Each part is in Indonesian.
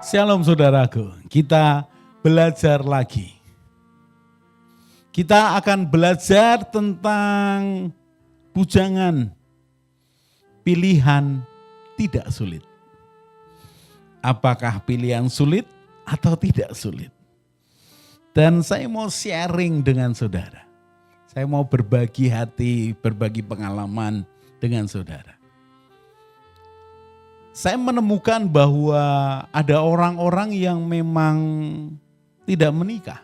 Shalom saudaraku, kita belajar lagi. Kita akan belajar tentang bujangan pilihan tidak sulit. Apakah pilihan sulit atau tidak sulit? Dan saya mau sharing dengan saudara. Saya mau berbagi hati, berbagi pengalaman dengan saudara. Saya menemukan bahwa ada orang-orang yang memang tidak menikah.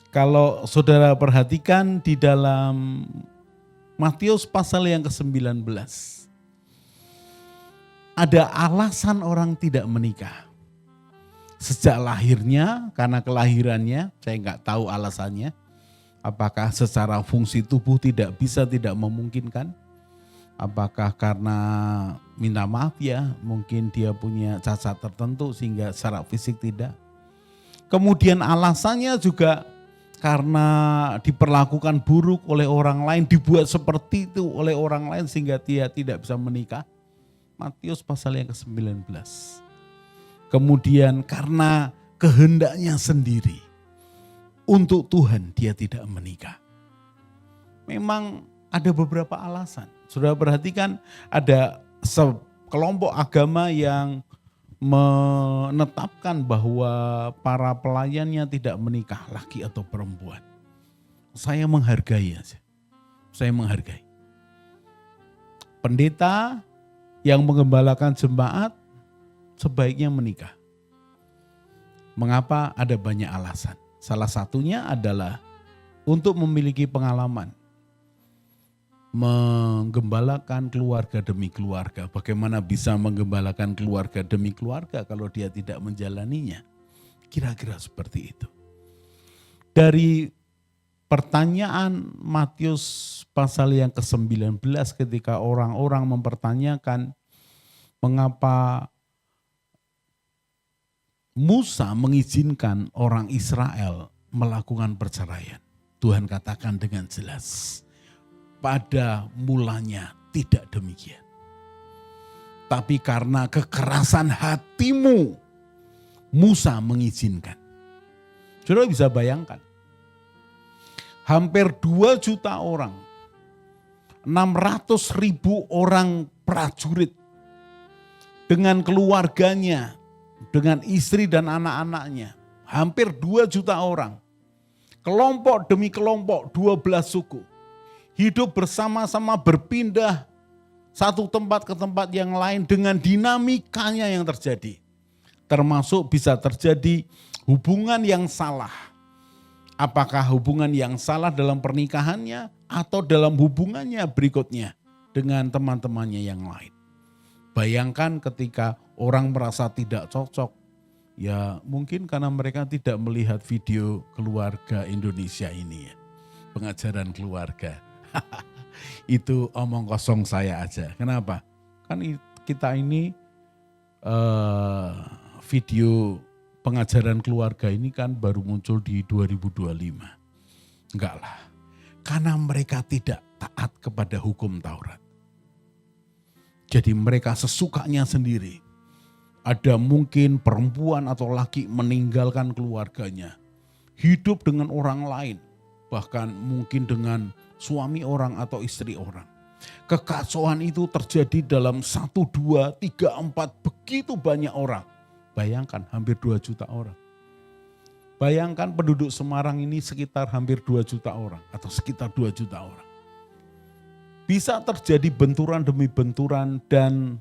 Kalau saudara perhatikan di dalam Matius pasal yang ke-19, ada alasan orang tidak menikah. Sejak lahirnya, karena kelahirannya, saya nggak tahu alasannya. Apakah secara fungsi tubuh tidak memungkinkan? Apakah karena minta maaf ya, mungkin dia punya cacat tertentu sehingga secara fisik tidak. Kemudian alasannya juga karena diperlakukan buruk oleh orang lain, dibuat seperti itu oleh orang lain sehingga dia tidak bisa menikah. Matius pasal yang ke-19. Kemudian karena kehendaknya sendiri, untuk Tuhan dia tidak menikah. Memang ada beberapa alasan. Sudah perhatikan ada sekelompok agama yang menetapkan bahwa para pelayannya tidak menikah, laki atau perempuan. Saya menghargai aja. Saya menghargai. Pendeta yang menggembalakan jemaat sebaiknya menikah. Mengapa? Ada banyak alasan. Salah satunya adalah untuk memiliki pengalaman. Menggembalakan keluarga demi keluarga. Bagaimana bisa menggembalakan keluarga demi keluarga kalau dia tidak menjalaninya? Kira-kira seperti itu. Dari pertanyaan Matius pasal yang ke-19 ketika orang-orang mempertanyakan mengapa Musa mengizinkan orang Israel melakukan perceraian. Tuhan katakan dengan jelas, pada mulanya tidak demikian. Tapi karena kekerasan hatimu, Musa mengizinkan. Saudara bisa bayangkan, hampir 2 juta orang, 600.000 orang prajurit dengan keluarganya, dengan istri dan anak-anaknya, hampir 2 juta orang, kelompok demi kelompok, 12 suku, hidup bersama-sama berpindah satu tempat ke tempat yang lain dengan dinamikanya yang terjadi. Termasuk bisa terjadi hubungan yang salah. Apakah hubungan yang salah dalam pernikahannya atau dalam hubungannya berikutnya dengan teman-temannya yang lain. Bayangkan ketika orang merasa tidak cocok, ya mungkin karena mereka tidak melihat video keluarga Indonesia ini ya, pengajaran keluarga. Itu omong kosong saya aja. Kenapa? Kan kita ini video pengajaran keluarga ini kan baru muncul di 2025. Enggak lah. Karena mereka tidak taat kepada hukum Taurat. Jadi mereka sesukanya sendiri. Ada mungkin perempuan atau laki meninggalkan keluarganya. Hidup dengan orang lain. Bahkan mungkin dengan suami orang atau istri orang. Kekacauan itu terjadi dalam 1, 2, 3, 4 begitu banyak orang. Bayangkan hampir 2 juta orang. Bayangkan penduduk Semarang ini sekitar hampir 2 juta orang atau sekitar 2 juta orang. Bisa terjadi benturan demi benturan dan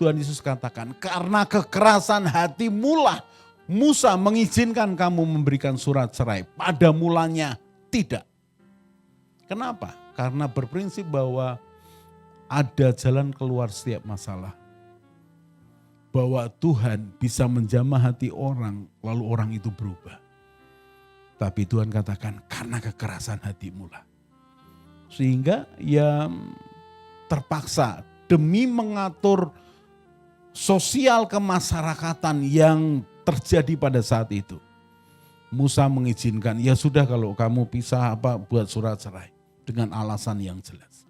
Tuhan Yesus katakan karena kekerasan hatimulah Musa mengizinkan kamu memberikan surat cerai. Pada mulanya tidak. Kenapa? Karena berprinsip bahwa ada jalan keluar setiap masalah. Bahwa Tuhan bisa menjamah hati orang, lalu orang itu berubah. Tapi Tuhan katakan karena kekerasan hatimu lah. Sehingga ya terpaksa demi mengatur sosial kemasyarakatan yang terjadi pada saat itu. Musa mengizinkan, ya sudah kalau kamu pisah buat surat cerai. Dengan alasan yang jelas.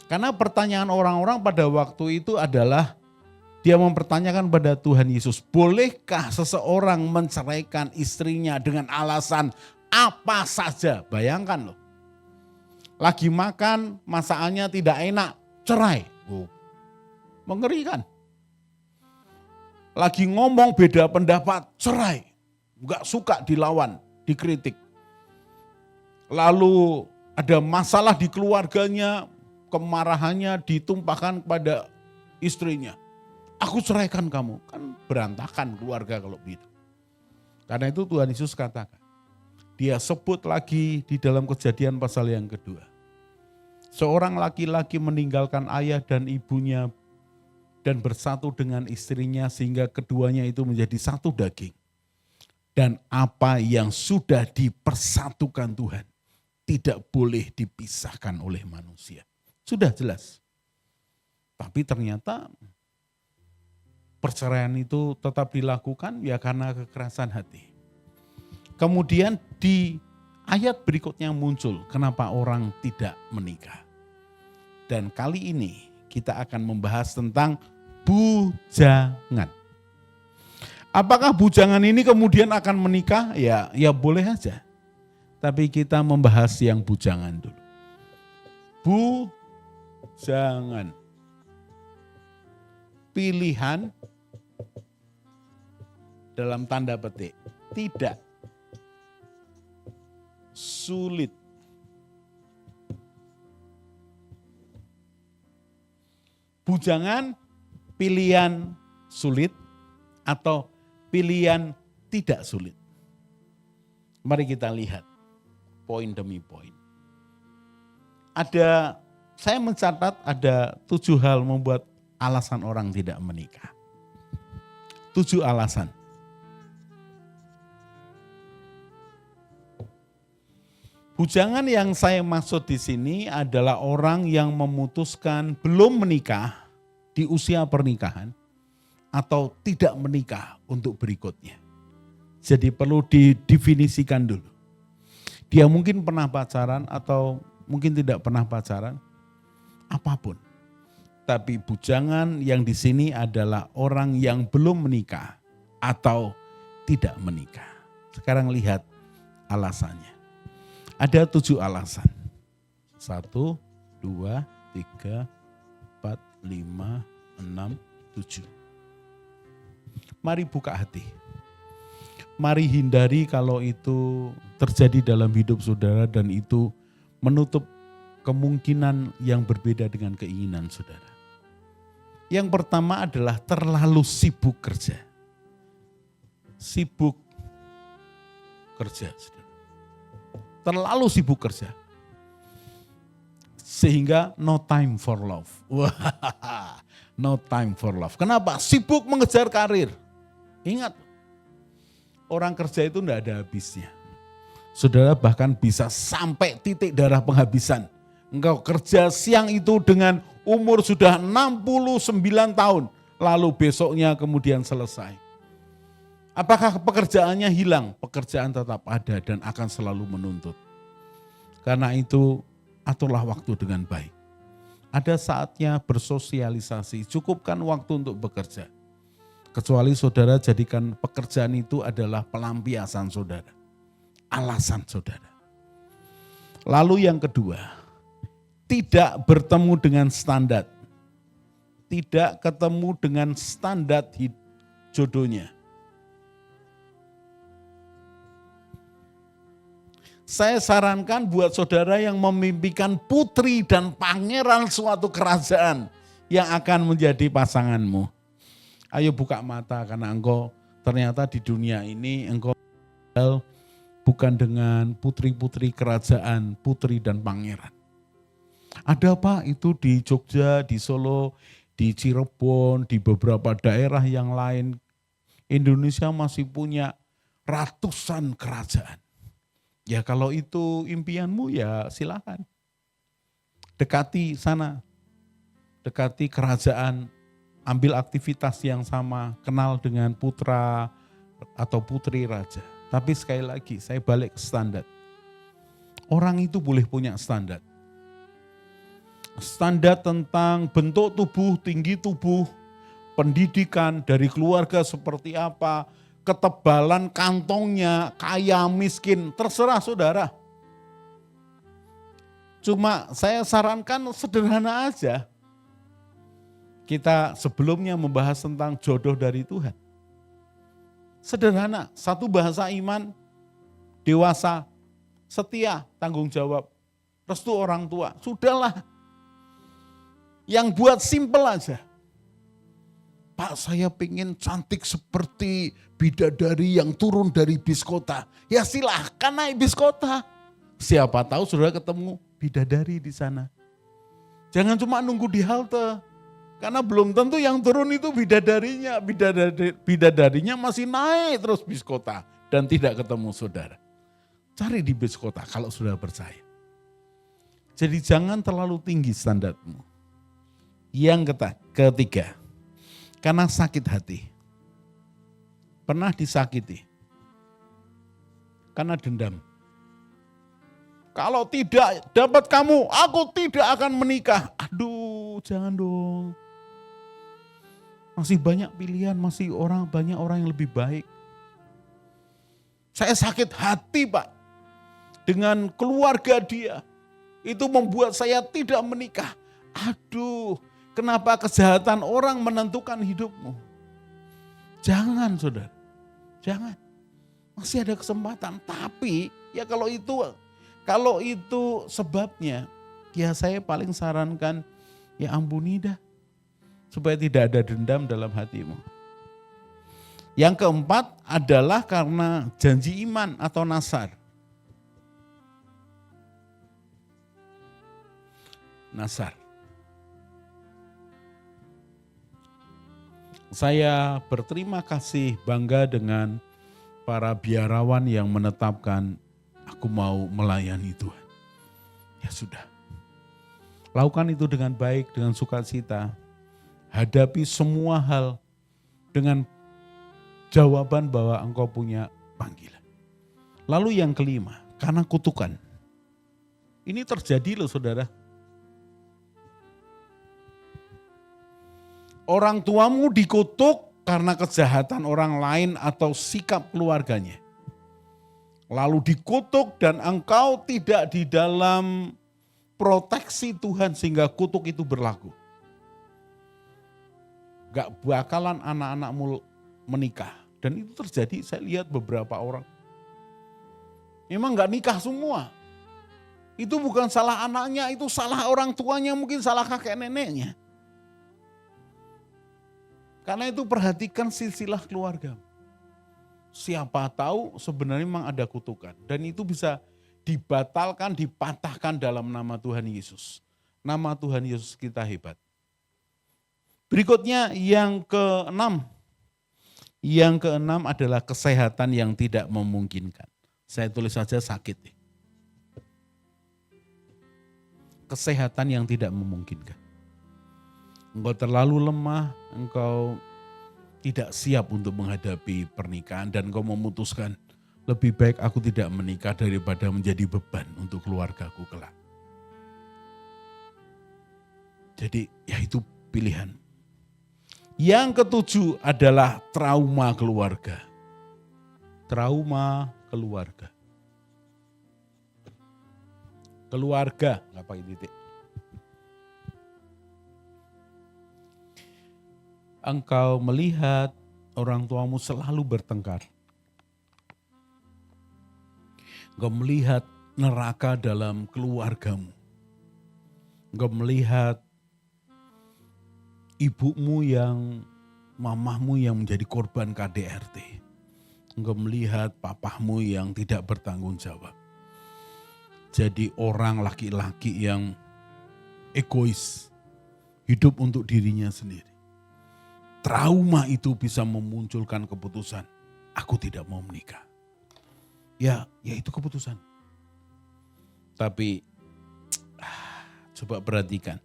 Karena pertanyaan orang-orang pada waktu itu adalah Dia mempertanyakan pada Tuhan Yesus, bolehkah seseorang menceraikan istrinya dengan alasan apa saja? Bayangkan loh. Lagi makan, masakannya tidak enak, cerai. Oh, mengerikan. Lagi ngomong beda pendapat, cerai. Enggak suka dilawan, dikritik. Lalu ada masalah di keluarganya, kemarahannya ditumpahkan kepada istrinya. Aku ceraikan kamu. Kan berantakan keluarga kalau begitu. Karena itu Tuhan Yesus katakan. Dia sebut lagi di dalam Kejadian pasal yang kedua. Seorang laki-laki meninggalkan ayah dan ibunya dan bersatu dengan istrinya sehingga keduanya itu menjadi satu daging. Dan apa yang sudah dipersatukan Tuhan tidak boleh dipisahkan oleh manusia. Sudah jelas. Tapi ternyata perceraian itu tetap dilakukan ya karena kekerasan hati. Kemudian di ayat berikutnya muncul kenapa orang tidak menikah. Dan kali ini kita akan membahas tentang bujangan. Apakah bujangan ini kemudian akan menikah? Ya boleh aja. Tapi kita membahas yang bujangan dulu. Bujangan. Pilihan dalam tanda petik, tidak sulit. Bujangan pilihan sulit atau pilihan tidak sulit. Mari kita lihat poin demi poin. Saya mencatat ada 7 hal membuat alasan orang tidak menikah. 7 alasan. Bujangan yang saya maksud di sini adalah orang yang memutuskan belum menikah di usia pernikahan atau tidak menikah untuk berikutnya. Jadi perlu didefinisikan dulu. Dia mungkin pernah pacaran atau mungkin tidak pernah pacaran, apapun. Tapi bujangan yang di sini adalah orang yang belum menikah atau tidak menikah. Sekarang lihat alasannya. Ada 7 alasan. 1, 2, 3, 4, 5, 6, 7. Mari buka hati. Mari hindari kalau itu terjadi dalam hidup saudara dan itu menutup kemungkinan yang berbeda dengan keinginan saudara. Yang pertama adalah terlalu sibuk kerja. Sibuk kerja, saudara. Terlalu sibuk kerja. Sehingga no time for love. Wah, no time for love. Kenapa? Sibuk mengejar karir. Ingat, orang kerja itu tidak ada habisnya. Saudara bahkan bisa sampai titik darah penghabisan. Engkau kerja siang itu dengan umur sudah 69 tahun. Lalu besoknya kemudian selesai. Apakah pekerjaannya hilang? Pekerjaan tetap ada dan akan selalu menuntut. Karena itu aturlah waktu dengan baik. Ada saatnya bersosialisasi, cukupkan waktu untuk bekerja. Kecuali saudara jadikan pekerjaan itu adalah pelampiasan saudara. Alasan saudara. Lalu yang kedua, tidak bertemu dengan standar. Tidak ketemu dengan standar jodohnya. Saya sarankan buat saudara yang memimpikan putri dan pangeran suatu kerajaan yang akan menjadi pasanganmu. Ayo buka mata karena engkau ternyata di dunia ini engkau bukan dengan putri-putri kerajaan, putri dan pangeran. Ada apa itu di Jogja, di Solo, di Cirebon, di beberapa daerah yang lain. Indonesia masih punya ratusan kerajaan. Ya kalau itu impianmu ya silakan. Dekati sana, dekati kerajaan, ambil aktivitas yang sama, kenal dengan putra atau putri raja. Tapi sekali lagi saya balik ke standar. Orang itu boleh punya standar. Standar tentang bentuk tubuh, tinggi tubuh, pendidikan, dari keluarga seperti apa, ketebalan kantongnya, kaya, miskin, terserah saudara. Cuma saya sarankan sederhana aja. Kita sebelumnya membahas tentang jodoh dari Tuhan. Sederhana, satu bahasa iman, dewasa, setia, tanggung jawab, restu orang tua. Sudahlah, yang buat simpel aja. Pak, saya pengen cantik seperti bidadari yang turun dari bis kota. Ya silahkan naik bis kota. Siapa tahu saudara ketemu bidadari di sana. Jangan cuma nunggu di halte. Karena belum tentu yang turun itu bidadarinya. Bidadarinya masih naik terus bis kota. Dan tidak ketemu saudara. Cari di bis kota kalau saudara percaya. Jadi jangan terlalu tinggi standarmu. Yang ketiga, karena sakit hati. Pernah disakiti. Karena dendam. Kalau tidak dapat kamu, aku tidak akan menikah. Aduh, jangan dong. Masih banyak pilihan, masih banyak orang yang lebih baik. Saya sakit hati, Pak. Dengan keluarga dia. Itu membuat saya tidak menikah. Aduh, kenapa kejahatan orang menentukan hidupmu? Jangan, saudara. Jangan. Masih ada kesempatan. Tapi ya kalau itu sebabnya, ya saya paling sarankan ya ampuni dah. Supaya tidak ada dendam dalam hatimu. Yang keempat adalah karena janji iman atau nasar. Nasar. Saya berterima kasih, bangga dengan para biarawan yang menetapkan aku mau melayani Tuhan. Ya sudah. Lakukan itu dengan baik, dengan sukacita. Hadapi semua hal dengan jawaban bahwa engkau punya panggilan. Lalu yang kelima, karena kutukan. Ini terjadi loh saudara. Orang tuamu dikutuk karena kejahatan orang lain atau sikap keluarganya. Lalu dikutuk dan engkau tidak di dalam proteksi Tuhan sehingga kutuk itu berlaku. Gak bakalan anak-anakmu menikah. Dan itu terjadi, saya lihat beberapa orang. Memang gak nikah semua. Itu bukan salah anaknya, itu salah orang tuanya, mungkin salah kakek neneknya. Karena itu perhatikan silsilah keluarga. Siapa tahu sebenarnya memang ada kutukan. Dan itu bisa dibatalkan, dipatahkan dalam nama Tuhan Yesus. Nama Tuhan Yesus kita hebat. Berikutnya yang keenam. Yang keenam adalah kesehatan yang tidak memungkinkan. Saya tulis saja sakit. Kesehatan yang tidak memungkinkan. Engkau terlalu lemah, engkau tidak siap untuk menghadapi pernikahan dan engkau memutuskan lebih baik aku tidak menikah daripada menjadi beban untuk keluargaku kelak. Jadi ya itu pilihan. Yang ketujuh adalah trauma keluarga. Trauma keluarga. Keluarga, nggak pakai titik. Engkau melihat orang tuamu selalu bertengkar. Engkau melihat neraka dalam keluargamu. Engkau melihat ibumu mamahmu yang menjadi korban KDRT. Engkau melihat papahmu yang tidak bertanggung jawab. Jadi orang laki-laki yang egois, hidup untuk dirinya sendiri. Trauma itu bisa memunculkan keputusan, aku tidak mau menikah. Ya itu keputusan. Tapi coba perhatikan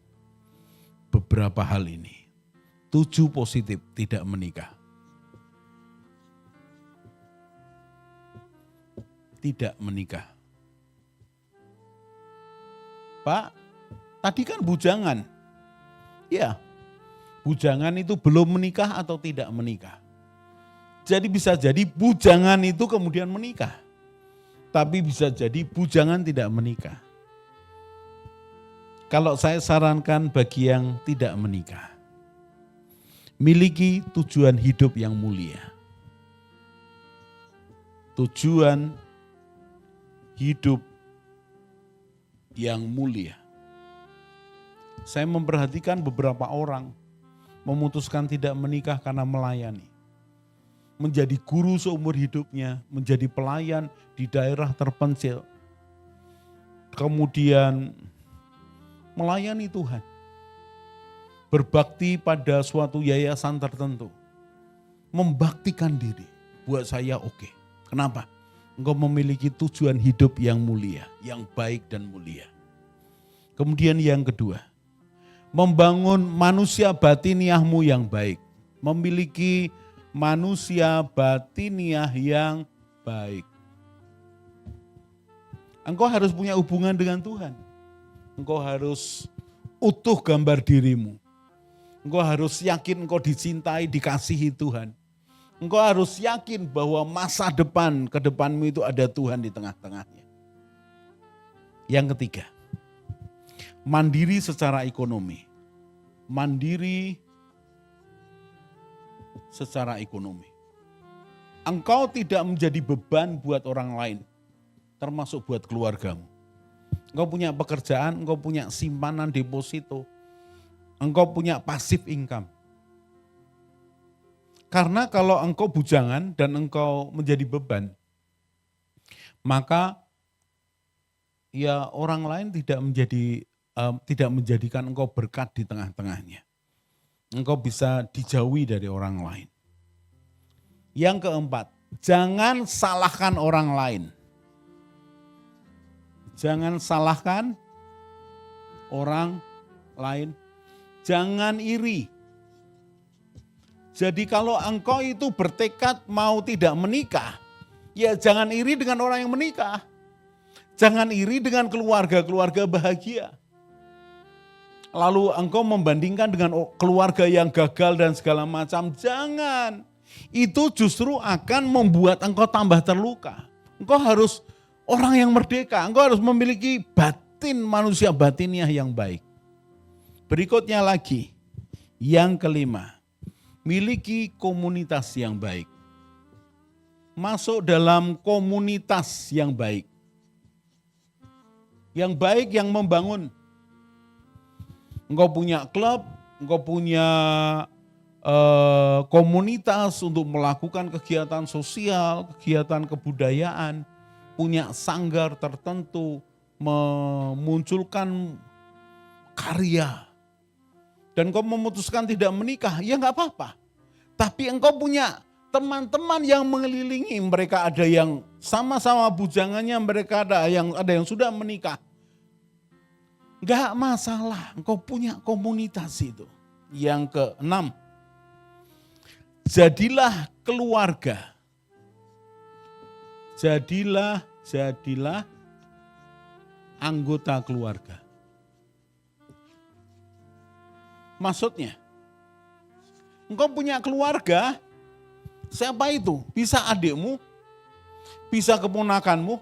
beberapa hal ini. 7 positif tidak menikah. Tidak menikah. Pak, tadi kan bujangan. Ya, Bujangan itu belum menikah atau tidak menikah. Jadi bisa jadi bujangan itu kemudian menikah. Tapi bisa jadi bujangan tidak menikah. Kalau saya sarankan bagi yang tidak menikah, miliki tujuan hidup yang mulia. Tujuan hidup yang mulia. Saya memperhatikan beberapa orang memutuskan tidak menikah karena melayani. Menjadi guru seumur hidupnya, menjadi pelayan di daerah terpencil. Kemudian melayani Tuhan. Berbakti pada suatu yayasan tertentu. Membaktikan diri. Buat saya oke. Kenapa? Engkau memiliki tujuan hidup yang mulia, yang baik dan mulia. Kemudian yang kedua, membangun manusia batiniahmu yang baik. Memiliki manusia batiniah yang baik. Engkau harus punya hubungan dengan Tuhan. Engkau harus utuh gambar dirimu. Engkau harus yakin engkau dicintai, dikasihi Tuhan. Engkau harus yakin bahwa masa depan ke depanmu itu ada Tuhan di tengah-tengahnya. Yang ketiga, mandiri secara ekonomi. Mandiri secara ekonomi. Engkau tidak menjadi beban buat orang lain, termasuk buat keluargamu. Engkau punya pekerjaan, engkau punya simpanan deposito, engkau punya passive income. Karena kalau engkau bujangan dan engkau menjadi beban, maka ya orang lain tidak menjadikan engkau berkat di tengah-tengahnya. Engkau bisa dijauhi dari orang lain. Yang keempat, jangan salahkan orang lain. Jangan salahkan orang lain. Jangan iri. Jadi kalau engkau itu bertekad mau tidak menikah, ya jangan iri dengan orang yang menikah. Jangan iri dengan keluarga-keluarga bahagia. Lalu engkau membandingkan dengan keluarga yang gagal dan segala macam. Jangan. Itu justru akan membuat engkau tambah terluka. Engkau harus orang yang merdeka. Engkau harus memiliki batin manusia batiniah yang baik. Berikutnya lagi, yang kelima, miliki komunitas yang baik. Masuk dalam komunitas yang baik. Yang baik yang membangun. Engkau punya klub, engkau punya komunitas untuk melakukan kegiatan sosial, kegiatan kebudayaan, punya sanggar tertentu, memunculkan karya. Dan engkau memutuskan tidak menikah, ya enggak apa-apa. Tapi engkau punya teman-teman yang mengelilingi, mereka ada yang sama-sama bujangannya, mereka ada yang sudah menikah. Enggak masalah, engkau punya komunitas itu. Yang keenam, jadilah keluarga. Jadilah anggota keluarga. Maksudnya, engkau punya keluarga, siapa itu? Bisa adikmu, bisa keponakanmu,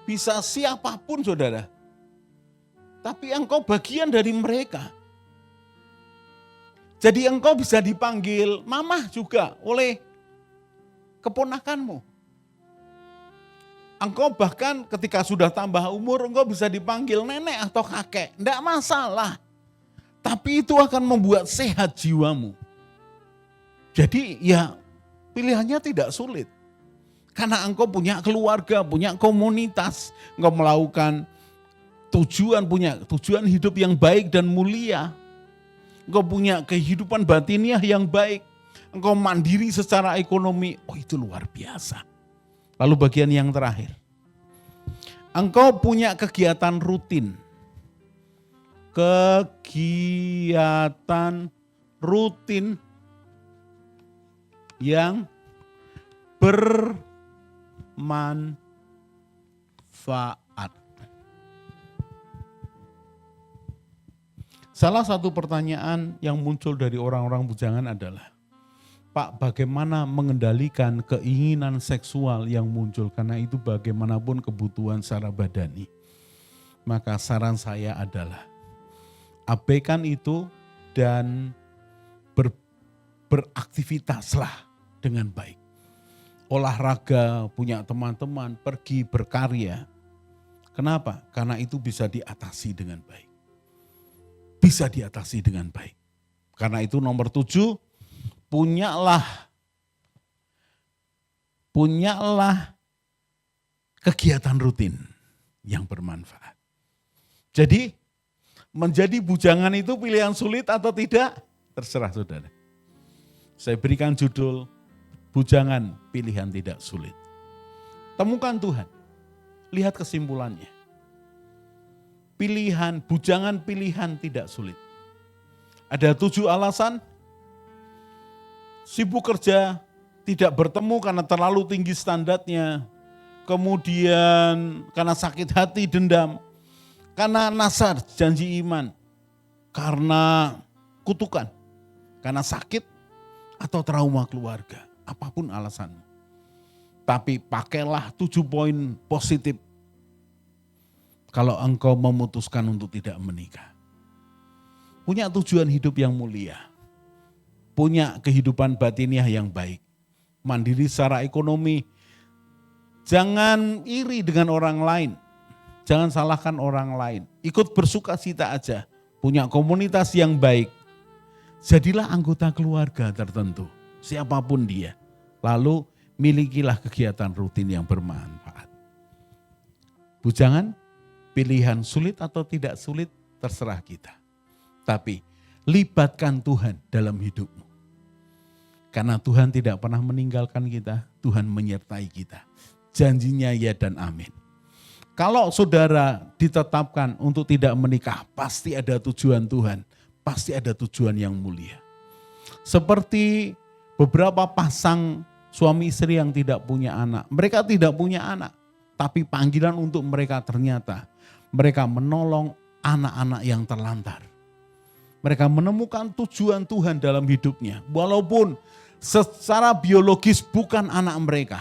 bisa siapapun saudara. Tapi engkau bagian dari mereka. Jadi engkau bisa dipanggil mamah juga oleh keponakanmu. Engkau bahkan ketika sudah tambah umur, engkau bisa dipanggil nenek atau kakek. Tidak masalah. Tapi itu akan membuat sehat jiwamu. Jadi ya pilihannya tidak sulit. Karena engkau punya keluarga, punya komunitas. Engkau melakukan punya tujuan hidup yang baik dan mulia. Engkau punya kehidupan batiniah yang baik. Engkau mandiri secara ekonomi. Oh itu luar biasa. Lalu bagian yang terakhir. Engkau punya kegiatan rutin. Kegiatan rutin yang bermanfaat. Salah satu pertanyaan yang muncul dari orang-orang bujangan adalah, Pak, bagaimana mengendalikan keinginan seksual yang muncul? Karena itu bagaimanapun kebutuhan secara badani. Maka saran saya adalah, abaikan itu dan beraktivitaslah dengan baik. Olahraga, punya teman-teman, pergi berkarya. Kenapa? Karena itu bisa diatasi dengan baik. Bisa diatasi dengan baik. Karena itu nomor 7, punyalah kegiatan rutin yang bermanfaat. Jadi menjadi bujangan itu pilihan sulit atau tidak? Terserah saudara. Saya berikan judul, bujangan pilihan tidak sulit. Temukan Tuhan, lihat kesimpulannya. Pilihan, bujangan pilihan tidak sulit. Ada 7 alasan. Sibuk kerja, tidak bertemu karena terlalu tinggi standarnya. Kemudian karena sakit hati, dendam. Karena nasar, janji iman. Karena kutukan. Karena sakit atau trauma keluarga. Apapun alasannya. Tapi pakailah 7 poin positif kalau engkau memutuskan untuk tidak menikah. Punya tujuan hidup yang mulia. Punya kehidupan batiniah yang baik. Mandiri secara ekonomi. Jangan iri dengan orang lain. Jangan salahkan orang lain. Ikut bersukacita aja. Punya komunitas yang baik. Jadilah anggota keluarga tertentu. Siapapun dia. Lalu milikilah kegiatan rutin yang bermanfaat. Bujangan, pilihan sulit atau tidak sulit terserah kita. Tapi libatkan Tuhan dalam hidupmu. Karena Tuhan tidak pernah meninggalkan kita, Tuhan menyertai kita. Janjinya ya dan amin. Kalau saudara ditetapkan untuk tidak menikah, pasti ada tujuan Tuhan, pasti ada tujuan yang mulia. Seperti beberapa pasang suami istri yang tidak punya anak. Mereka tidak punya anak, tapi panggilan untuk mereka ternyata mereka menolong anak-anak yang terlantar. Mereka menemukan tujuan Tuhan dalam hidupnya. Walaupun secara biologis bukan anak mereka.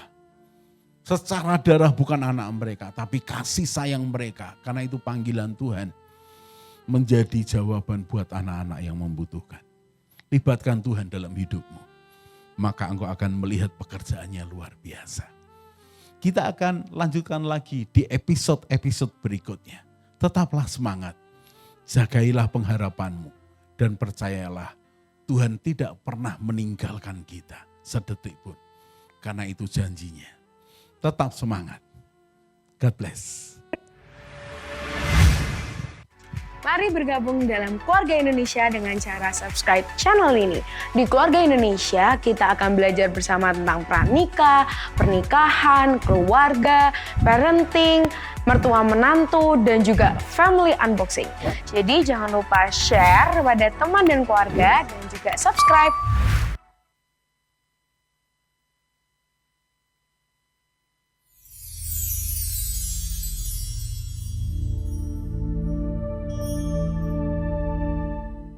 Secara darah bukan anak mereka. Tapi kasih sayang mereka. Karena itu panggilan Tuhan menjadi jawaban buat anak-anak yang membutuhkan. Libatkan Tuhan dalam hidupmu. Maka engkau akan melihat pekerjaannya luar biasa. Kita akan lanjutkan lagi di episode-episode berikutnya. Tetaplah semangat, jagailah pengharapanmu, dan percayalah Tuhan tidak pernah meninggalkan kita sedetik pun. Karena itu janjinya. Tetap semangat. God bless. Mari bergabung dalam Keluarga Indonesia dengan cara subscribe channel ini. Di Keluarga Indonesia, kita akan belajar bersama tentang pranikah, pernikahan, keluarga, parenting, mertua menantu, dan juga family unboxing. Jadi jangan lupa share kepada teman dan keluarga dan juga subscribe.